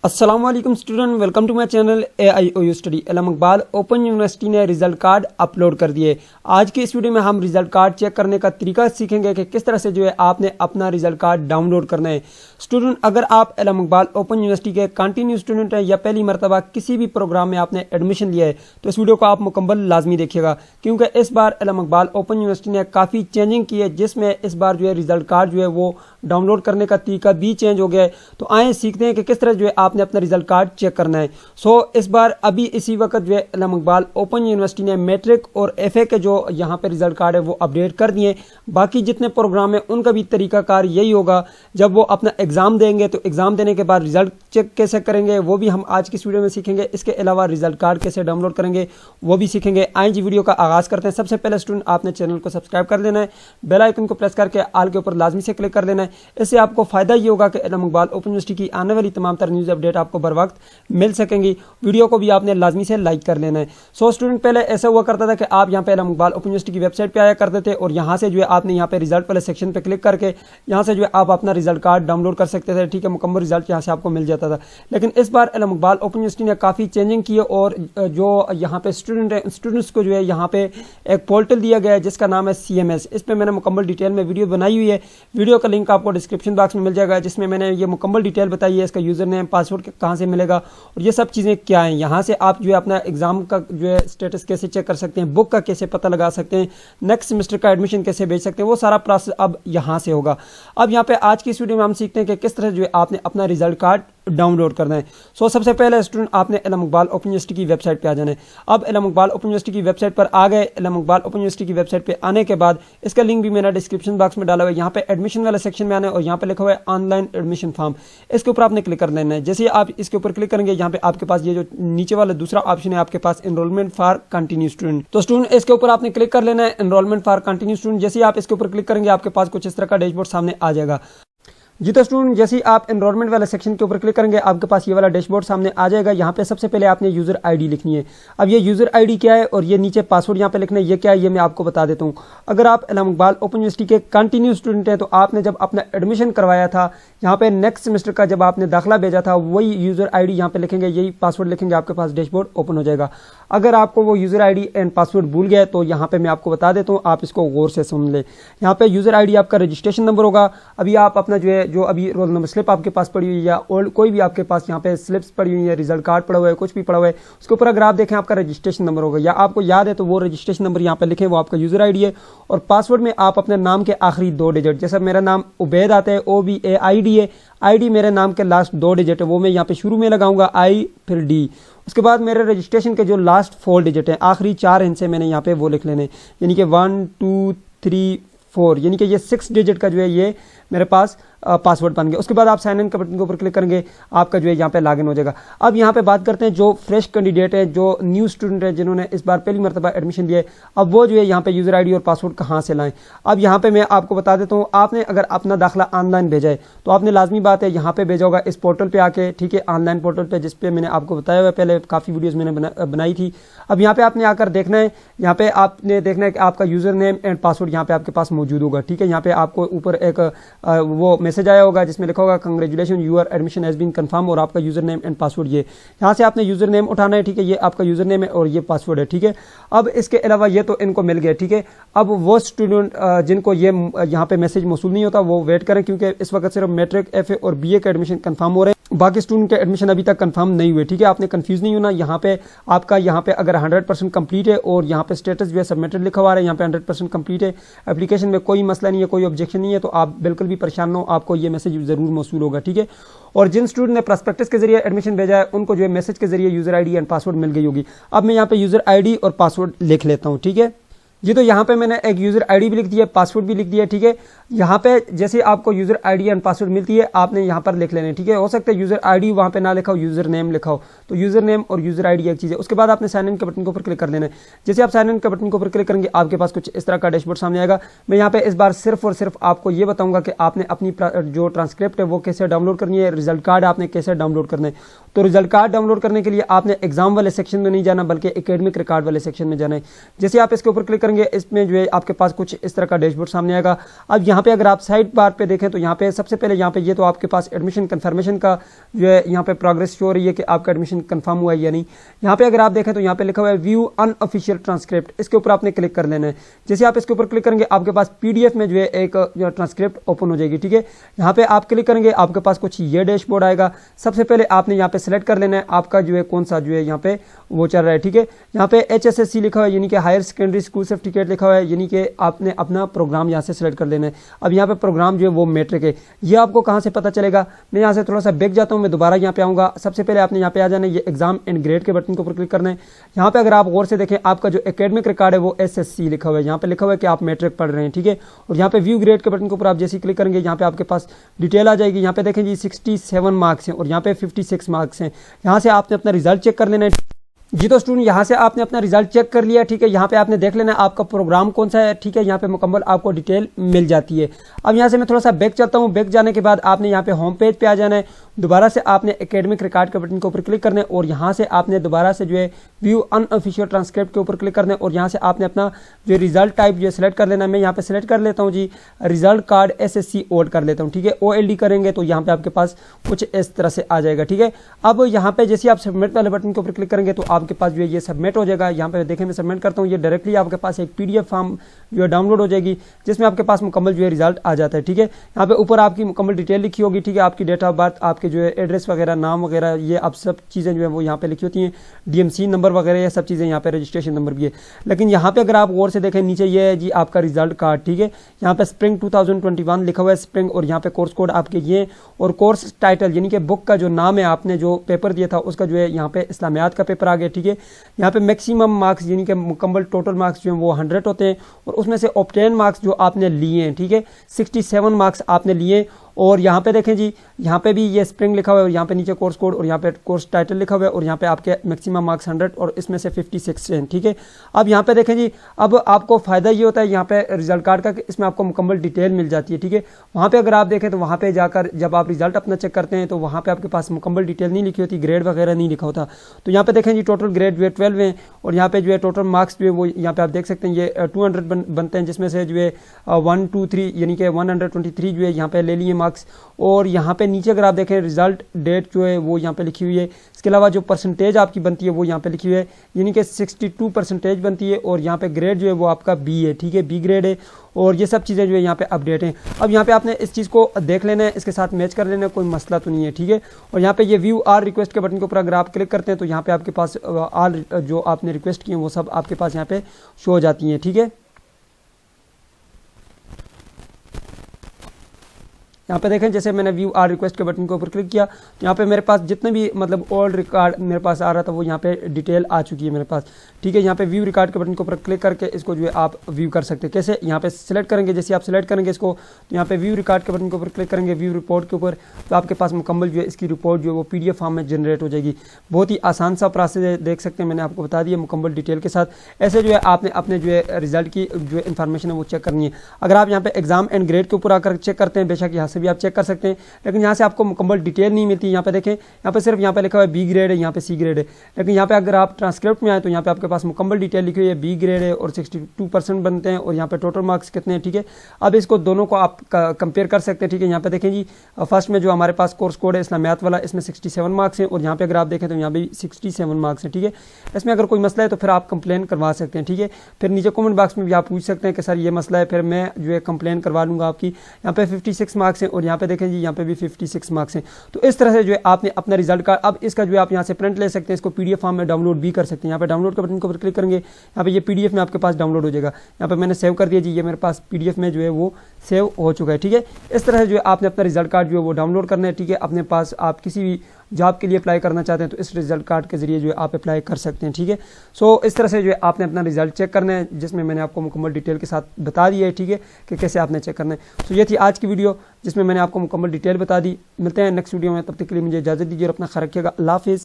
अस्सलाम वालेकुम student, welcome to my channel AIOU study. इल्म इकबाल ओपन यूनिवर्सिटी ने रिजल्ट कार्ड अपलोड कर दिए। आज की इस वीडियो में हम रिजल्ट कार्ड चेक करने का तरीका सीखेंगे कि किस तरह से जो है आपने अपना रिजल्ट कार्ड डाउनलोड करना है। स्टूडेंट, अगर आप इल्म इकबाल ओपन यूनिवर्सिटी के कंटिन्यू स्टूडेंट हैं या पहली मरतबा किसी भी प्रोग्राम में आपने एडमिशन लिया है तो इस वीडियो को आप मुकम्मल लाजमी देखिएगा, क्योंकि इस बार इल्म इकबाल ओपन यूनिवर्सिटी ने काफ़ी चेंजिंग की है, जिसमें इस बार जो है रिजल्ट कार्ड जो है वो डाउनलोड करने का तरीका भी चेंज हो गया है। तो आए सीखते हैं कि किस तरह जो है आपने अपना रिजल्ट कार्ड चेक करना है। इस बार अभी इसी वक्त जो है इल्म इकबाल ओपन यूनिवर्सिटी ने मैट्रिक और FA के जो यहाँ पे रिजल्ट कार्ड है वो अपडेट कर दिए। बाकी जितने प्रोग्राम है उनका भी तरीकाकार यही होगा, जब वो अपना एग्जाम देंगे तो एग्जाम देने के बाद रिजल्ट चेक कैसे करेंगे वो भी हम आज की इस वीडियो में सीखेंगे। इसके अलावा रिजल्ट कार्ड कैसे डाउनलोड करेंगे वो भी सीखेंगे। आए जी वीडियो का आगाज करते हैं। सबसे पहले स्टूडेंट आपने चैनल को सब्सक्राइब कर लेना है, बेल आइकन को प्रेस करके आल के ऊपर लाजमी से क्लिक कर लेना है। इससे आपको फायदा ये होगा कि इल्म इकबाल ओपन यूनिवर्सिटी की आने वाली तमाम तर न्यूज़ अपडेट आपको बर वक्त मिल सकेंगी। वीडियो को भी आपने लाजमी से लाइक कर लेना है। स्टूडेंट, पहले ऐसा हुआ करता था कि आप यहाँ पे इल्म इकबाल ओपन यूनिवर्सिटी की वेबसाइट पे आया करते थे और यहाँ से जो है आपने यहाँ पे रिजल्ट वाले सेक्शन पे क्लिक करके यहाँ से जो है आप अपना रिजल्ट कार्ड डाउनलोड कर सकते थे। ठीक है, मुकम्मल रिजल्ट यहाँ से आपको मिल जाता था। लेकिन इस बार इल्म इकबाल ओपन यूनिवर्सिटी ने काफ़ी चेंजिंग की है और जो यहाँ पे स्टूडेंट्स को जो है यहाँ पे एक पोर्टल दिया गया है जिसका नाम है CMS। इस पर मैंने मुकम्मल डिटेल में वीडियो बनाई हुई है। वीडियो का लिंक आपको डिस्क्रिप्शन बॉक्स में मिल जाएगा, जिसमें मैंने ये मुकम्मल डिटेल बताई है। इसका यूज़र नेम, पासवर्ड कहाँ से मिलेगा और ये सब चीज़ें क्या हैं। यहाँ से आप जो है अपना एग्जाम का जो है स्टेटस कैसे चेक कर सकते हैं, बुक का कैसे पता लगा सकते हैं, नेक्स्ट सेमेस्टर का एडमिशन कैसे भेज सकते हैं, वो सारा प्रोसेस अब यहाँ से होगा। अब यहाँ पे आज की इस वीडियो में हम सीखते हैं कि किस तरह जो है आपने अपना रिजल्ट कार्ड डाउनलोड करना है। सबसे पहले स्टूडेंट आपने इल्म इकबाल ओपन यूनिवर्सिटी की वेबसाइट पे आ जाना है। अब इल्म इकबाल ओपन यूनिवर्सिटी की वेबसाइट पर आ गए। इल्म इकबाल ओपन यूनिवर्सिटी की वेबसाइट पे आने के बाद इसका लिंक भी मैंने डिस्क्रिप्शन बॉक्स में डाला हुआ है। यहाँ पे एडमिशन वाले सेक्शन में आना है और यहाँ पे लिखा हुआ है ऑनलाइन एडमिशन फॉर्म। इसके ऊपर आपने क्लिक कर लेना है। जैसे ही आप इसके ऊपर क्लिक करेंगे यहाँ पे आपके पास ये जो नीचे वाला दूसरा ऑप्शन है आपके पास एनरोलमेंट फॉर कंटिन्यू स्टूडेंट। तो स्टूडेंट इसके ऊपर आपने क्लिक कर लेना है, एनरोलमेंट फॉर कंटिन्यू स्टूडेंट। जैसे ही आप इसके ऊपर क्लिक करेंगे आपके पास कुछ इस तरह का डैशबोर्ड सामने आ जाएगा। जी तो स्टूडेंट, जैसे ही आप एनरोलमेंट वाले सेक्शन के ऊपर क्लिक करेंगे आपके पास ये वाला डैशबोर्ड सामने आ जाएगा। यहाँ पे सबसे पहले आपने यूज़र आईडी लिखनी है। अब ये यूज़र आईडी क्या है और ये नीचे पासवर्ड यहाँ पे लिखना है, ये क्या है ये मैं आपको बता देता हूँ। अगर आप इल्म इकबाल ओपन यूनिवर्सिटी के कंटिन्यू स्टूडेंट हैं तो आपने जब अपना एडमिशन करवाया था, यहाँ पे नेक्स्ट सेमेस्टर का जब आपने दाखिला भेजा था, वही यूज़र आईडी यहाँ पे लिखेंगे, यही पासवर्ड लिखेंगे, आपके पास डैशबोर्ड ओपन हो जाएगा। अगर आपको वो यूज़र आईडी एंड पासवर्ड भूल गया तो यहाँ पे मैं आपको बता देता हूँ, आप इसको गौर से सुन ले। यहाँ पे यूज़र आईडी आपका रजिस्ट्रेशन नंबर होगा। अभी आप अपना जो है जो अभी रोल नंबर स्लिप आपके पास पड़ी हुई है या ओल्ड कोई भी आपके पास यहाँ पे स्लिप्स पड़ी हुई है, रिजल्ट कार्ड पड़ा हुआ है, कुछ भी पड़ा हुआ है, उसके ऊपर अगर आप देखें आपका रजिस्ट्रेशन नंबर होगा या आपको याद है तो वो रजिस्ट्रेशन नंबर यहाँ पे लिखें, वो आपका यूज़र आईडी है। और पासवर्ड में आप अपने नाम के आखिरी 2 डिजिट, जैसे मेरा नाम उबैद आता है OBAID है, ID मेरे नाम के लास्ट 2 डिजिट है वो मैं यहाँ पे शुरू में लगाऊंगा I फिर D। उसके बाद मेरे रजिस्ट्रेशन के जो लास्ट 4 डिजिट हैं, आखिरी 4 हिस्से मैंने यहाँ पे वो लिख लेने, यानी कि 1 2 3 4, यानी कि ये 6 डिजिट का जो है ये मेरे पास पासवर्ड बन गया। उसके बाद आप साइन इन के बटन के ऊपर क्लिक करेंगे, आपका जो है यहाँ पे लॉगिन हो जाएगा। अब यहाँ पे बात करते हैं जो फ्रेश कैंडिडेट है, जो न्यू स्टूडेंट है, जिन्होंने इस बार पहली मरतबा एडमिशन लिया है, अब वो जो है यहाँ पे यूज़र आईडी और पासवर्ड कहाँ से लाएं। अब यहाँ पे मैं आपको बता देता हूँ, आपने अगर अपना दाखिला ऑनलाइन भेजा है तो आपने लाजमी बात है यहाँ पे भेजा होगा इस पोर्टल पर आके, ठीक है, ऑनलाइन पोर्टल पर, जिसपे मैंने आपको बताया हुआ है, पहले काफ़ी वीडियोज़ मैंने बनाई थी। अब यहाँ पे आपने आकर देखना है, यहाँ पे आपने देखना है कि आपका यूज़र नेम एंड पासवर्ड यहाँ पे आपके पास मौजूद होगा। ठीक है, यहाँ पे आपको ऊपर एक वो मैसेज आया होगा जिसमें लिखा होगा congratulation your admission has been confirm, और आपका यूज़र नेम एंड पासवर्ड ये यहाँ से आपने यूज़र नेम उठाना है। ठीक है, ये आपका यूज़र नेम है और ये पासवर्ड है। ठीक है, अब इसके अलावा ये तो इनको मिल गया। ठीक है, अब वो स्टूडेंट जिनको ये यहाँ पे मैसेज मौसूल नहीं होता वो वेट करें, क्योंकि इस वक्त सिर्फ मैट्रिक FA और BA के एडमिशन कंफर्म हो रहे हैं, बाकी स्टूडेंट के एडमिशन अभी तक कंफर्म नहीं हुए। ठीक है, आपने कंफ्यूज नहीं होना। यहाँ पे आपका यहाँ पे अगर 100% कंप्लीट है और यहाँ पे स्टेटस जो है सबमिटेड लिखा हुआ है, यहाँ पे 100% कंप्लीट है, एप्लीकेशन में कोई मसला नहीं है, कोई ऑब्जेक्शन नहीं है, तो आप बिल्कुल भी परेशान ना हो, आपको ये मैसेज ज़रूर मौसूल होगा। ठीक है, और जिन स्टूडेंट ने प्रॉस्पेक्टस के जरिए एडमिशन भेजा है उनको जो है मैसेज के जरिए यूज़र आईडी एंड पासवर्ड मिल गई होगी। अब मैं यहाँ पे यूज़र आईडी और पासवर्ड लिख लेता हूँ। ठीक है जी, तो यहाँ पे मैंने एक यूज़र आईडी भी लिख दिया, पासवर्ड भी लिख दिया। ठीक है, यहाँ पे जैसे आपको यूज़र आईडी एंड पासवर्ड मिलती है आपने यहाँ पर लिख लेने। ठीक है, हो सकता है यूज़र आईडी वहाँ पे ना लिखा हो, यूज़र नेम लिखा हो, तो यूज़र नेम और यूज़र आईडी एक चीज़ है। उसके बाद आपने साइन इन के बटन के ऊपर क्लिक कर लेना है। जैसे आप साइन इन के बटन के ऊपर क्लिक करेंगे आपके पास कुछ इस तरह का डैशबोर्ड सामने आएगा। मैं यहाँ पे इस बार सिर्फ और सिर्फ आपको ये बताऊँगा कि आपने अपनी जो ट्रांसक्रिप्ट है वो कैसे डाउनलोड करनी है, रिजल्ट कार्ड आपने कैसे डाउनलोड करना है। तो रिजल्ट कार्ड डाउनलोड करने के लिए आपने एग्जाम वाले सेक्शन में नहीं जाना बल्कि एकेडमिक रिकॉर्ड वाले सेक्शन में जाना है। जैसे आप इसके ऊपर क्लिक करेंगे करेंगे इसमें जो है आपके पास कुछ इस तरह का डैशबोर्ड सामने आएगा। अब यहाँ पे अगर आप साइड बार पे देखें तो यहाँ पे सबसे पहले यहाँ पे ये तो आपके पास एडमिशन कंफर्मेशन का जो है यहाँ पे प्रोग्रेस शो हो रही है कि आपका एडमिशन कंफर्म हुआ है या नहीं। यहाँ पे अगर आप देखें तो यहाँ पे लिखा हुआ है व्यू अनऑफिशियल ट्रांसक्रिप्ट, इसके ऊपर आपने क्लिक कर लेना है। जैसे आप इसके ऊपर क्लिक करेंगे आपके पास पीडीएफ में जो है एक ट्रांसक्रिप्ट ओपन हो जाएगी, ठीक है। यहाँ पे आप क्लिक करेंगे आपके पास कुछ ये डैशबोर्ड आएगा। सबसे पहले आपने यहाँ पे सेलेक्ट कर लेना है आपका जो है कौन सा जो है यहाँ पे वो चल रहा है, ठीक है। यहाँ पे HSSC लिखा हुआ है यानी कि हायर सेकेंडरी स्कूल सर्टिफिकेट लिखा हुआ है, यानी कि आपने अपना प्रोग्राम यहाँ से सिलेक्ट कर लेना है। अब यहाँ पे प्रोग्राम जो है वो मैट्रिक है। ये आपको कहाँ से पता चलेगा, मैं यहाँ से थोड़ा सा बैक जाता हूँ, मैं दोबारा यहाँ पे आऊँगा। सबसे पहले आपने यहाँ पे आ जाना है, ये एग्जाम एंड ग्रेड के बटन के ऊपर क्लिक करना है। यहाँ पे अगर आप गौर से देखें आपका जो एकेडमिक रिकॉर्ड है वो SSC लिखा हुआ है, यहाँ पे लिखा हुआ है कि आप मैट्रिक पढ़ रहे हैं, ठीक है। और यहाँ पे व्यू ग्रेड के बटन के ऊपर आप जैसे क्लिक करेंगे यहाँ पे आपके पास डिटेल आ जाएगी। यहाँ पे देखें जी 67 मार्क्स हैं और यहाँ पे 56 मार्क्स हैं। यहाँ से आपने अपना रिजल्ट चेक कर लेना है जी। तो स्टूडेंट यहाँ से आपने अपना रिजल्ट चेक कर लिया, ठीक है। यहाँ पे आपने देख लेना है आपका प्रोग्राम कौन सा है, ठीक है। यहाँ पे मुकम्मल आपको डिटेल मिल जाती है। अब यहाँ से मैं थोड़ा सा बैक चलता हूँ। बैक जाने के बाद आपने यहाँ पे होम पेज पे आ जाना है। दोबारा से आपने एकेडमिक रिकॉर्ड के बटन के ऊपर क्लिक करना है और यहाँ से आपने दोबारा से जो है व्यू अनऑफिशियल ट्रांसक्रिप्ट के ऊपर क्लिक करना है और यहाँ से आपने अपना जो रिजल्ट टाइप जो है सिलेक्ट कर लेना है। मैं यहाँ पे सिलेक्ट कर लेता हूँ जी रिजल्ट कार्ड SSC ओल्ड कर लेता हूँ, ठीक है। OLD करेंगे तो यहाँ पे आपके पास कुछ इस तरह से आ जाएगा, ठीक है। अब यहाँ पे जैसे आप सबमिट वाले बटन के ऊपर क्लिक करेंगे तो आपके पास जो है ये सबमिट हो जाएगा। यहाँ पे देखें मैं सबमिट करता हूँ, ये डायरेक्टली आपके पास एक PDF फॉर्म जो है डाउनलोड हो जाएगी जिसमें आपके पास मुकम्मल जो है रिजल्ट आ जाता है, ठीक है। यहाँ पे ऊपर आपकी मुकम्मल डिटेल लिखी होगी, ठीक है। आपकी डेट ऑफ बर्थ, आपके जो है एड्रेस वगैरह, नाम वगैरह, ये आप सब चीज़ें जो है वो यहाँ पे लिखी होती हैं। DMC नंबर वगैरह ये सब चीज़ें यहाँ पे, रजिस्ट्रेशन नंबर भी है। लेकिन यहाँ पे अगर आप गौर से देखें नीचे ये है जी आपका रिजल्ट कार्ड, ठीक है। यहाँ पे स्प्रिंग 2021 लिखा हुआ है स्प्रिंग, और यहाँ पे कोर्स कोड आपके ये और कोर्स टाइटल यानी कि बुक का जो नाम है आपने जो पेपर दिया था उसका जो है यहाँ पे इस्लामियात का पेपर आ गया, ठीक है। यहाँ पे मैक्सिमम मार्क्स यानी कि मुकम्मल टोटल मार्क्स जो है वो 100 होते हैं और उसमें से ऑब्टेन मार्क्स जो आपने लिए हैं, ठीक है, 67 मार्क्स आपने लिए। और यहाँ पे देखें जी यहाँ पे भी ये स्प्रिंग लिखा हुआ है और यहाँ पे नीचे कोर्स कोड और यहाँ पे कोर्स टाइटल लिखा हुआ है और यहाँ पे आपके मैक्सिमम मार्क्स 100 और इसमें से 56 हैं, ठीक है। अब यहाँ पे देखें जी अब आपको फ़ायदा ये होता है यहाँ पे रिजल्ट कार्ड का कि इसमें आपको मुकम्मल डिटेल मिल जाती है, ठीक है। वहाँ पे अगर आप देखें तो वहाँ पे जाकर जब आप रिजल्ट अपना चेक करते हैं तो वहाँ पे आपके पास मुकम्मल डिटेल नहीं लिखी होती, ग्रेड वगैरह नहीं लिखा होता। तो यहाँ पे देखें जी टोटल ग्रेड जो है 12 हैं और यहाँ पे जो है टोटल मार्क्स जो है वो यहाँ पे आप देख सकते हैं ये 200 बनते हैं, जिसमें से जो है 1 2 3 यानी कि 123 जो है यहाँ पे ले लिए मार्क्स। और यहाँ पे नीचे अगर आप देखें रिजल्ट डेट जो है वो यहाँ पे लिखी हुई है। इसके अलावा जो परसेंटेज आपकी बनती है वो यहाँ पे लिखी हुई है यानी कि 62% बनती है और यहाँ पे ग्रेड जो है वो आपका B है, ठीक है, B ग्रेड है। और ये सब चीज़ें जो है यहाँ पे अपडेट हैं। अब यहाँ पे आपने इस चीज़ को देख लेना है, इसके साथ मैच कर लेना है, कोई मसला तो नहीं है, ठीक है। और यहाँ पे ये व्यू आल रिक्वेस्ट के बटन के ऊपर अगर आप क्लिक करते हैं तो यहाँ पे आपके पास आल जो आपने रिक्वेस्ट की है वो सब आपके पास यहाँ पे शो हो जाती हैं, ठीक है। यहाँ पे देखें जैसे मैंने व्यू आर रिक्वेस्ट के बटन के ऊपर क्लिक किया तो यहाँ पे मेरे पास जितने भी मतलब ओल्ड रिकॉर्ड मेरे पास आ रहा था वो यहाँ पे डिटेल आ चुकी है मेरे पास, ठीक है। यहाँ पे व्यू रिकॉर्ड के बटन के ऊपर क्लिक करके इसको जो है आप व्यू कर सकते हैं। कैसे, यहाँ पे सिलेक्ट करेंगे, जैसे आप सिलेक्ट करेंगे इसको तो यहाँ पे व्यू रिकॉर्ड के बटन के ऊपर क्लिक करेंगे, व्यू रिपोर्ट के ऊपर, तो आपके पास मुकम्मल जो है इसकी रिपोर्ट जो है वो PDF फॉर्म में जनरेट हो जाएगी। बहुत ही आसान सा प्रोसेस है, देख सकते हैं मैंने आपको बता दिया मुकम्मल डिटेल के साथ। ऐसे जो है आपने अपने जो है रिजल्ट की जो इन्फॉर्मेशन है वो चेक करनी है। अगर आप यहाँ पे एग्जाम एंड ग्रेड के ऊपर आकर चेक करते हैं बेशक यहाँ से भी आप चेक कर सकते हैं, लेकिन यहाँ से आपको मुकम्मल डिटेल नहीं मिलती। यहाँ पे देखें यहाँ पे सिर्फ यहाँ पे लिखा हुआ है B ग्रेड है, यहाँ पे C ग्रेड है। लेकिन यहाँ पे अगर आप ट्रांसक्रिप्ट में आए तो यहाँ पे आपके पास मुकम्मल डिटेल लिखी हुई है, B ग्रेड है और 62% बनते हैं और यहाँ पे टोटल मार्क्स कितने हैं, ठीक है। अब इसको दोनों को आप कंपेयर कर सकते हैं, ठीक है। यहाँ पे देखें जी फर्स्ट में जो हमारे पास कोर्स कोड है इस्लामियात वाला, इसमें 67 मार्क्स हैं और यहाँ पे अगर आप देखें तो यहाँ पे 67 मार्क्स हैं, ठीक है। इसमें अगर कोई मसला है तो फिर आप कंप्लेन करवा सकते हैं, ठीक है। फिर नीचे कमेंट बॉक्स में भी आप पूछ सकते हैं कि सर ये मसला है, फिर मैं जो है कंप्लेन करवा लूँगा आपकी। यहाँ पे 56 मार्क्स हैं और यहाँ पे देखें जी यहाँ पे भी 56 मार्क्स हैं। तो इस तरह से जो है आपने अपना रिजल्ट कार्ड, अब इसका जो है आप यहाँ से प्रिंट ले सकते हैं, इसको PDF फॉर्म में डाउनलोड भी कर सकते हैं। यहाँ पे डाउनलोड के बटन के ऊपर क्लिक करेंगे, यहाँ पे ये PDF में आपके पास डाउनलोड हो जाएगा। यहाँ पे मैंने सेव कर दिया जी, ये मेरे पास PDF में जो है वो सेव हो चुका है, ठीक है। इस तरह से जो है आपने अपना रिजल्ट कार्ड जो है वो डाउनलोड करना है, ठीक है। अपने पास आप किसी भी जॉब के लिए अप्लाई करना चाहते हैं तो इस रिजल्ट कार्ड के जरिए जो है आप अप्लाई कर सकते हैं, ठीक है। सो इस तरह से जो है आपने अपना रिजल्ट चेक करना है, जिसमें मैंने आपको मुकम्मल डिटेल के साथ बता दिया है, ठीक है, कि कैसे आपने चेक करना है। सो ये थी आज की वीडियो जिसमें मैंने आपको मुकम्मल डिटेल बता दी। मिलते हैं नेक्स्ट वीडियो में, तब तक के लिए मुझे इजाज़त दीजिए और अपना ख्याल रखिएगा। अल्लाह हाफिज़।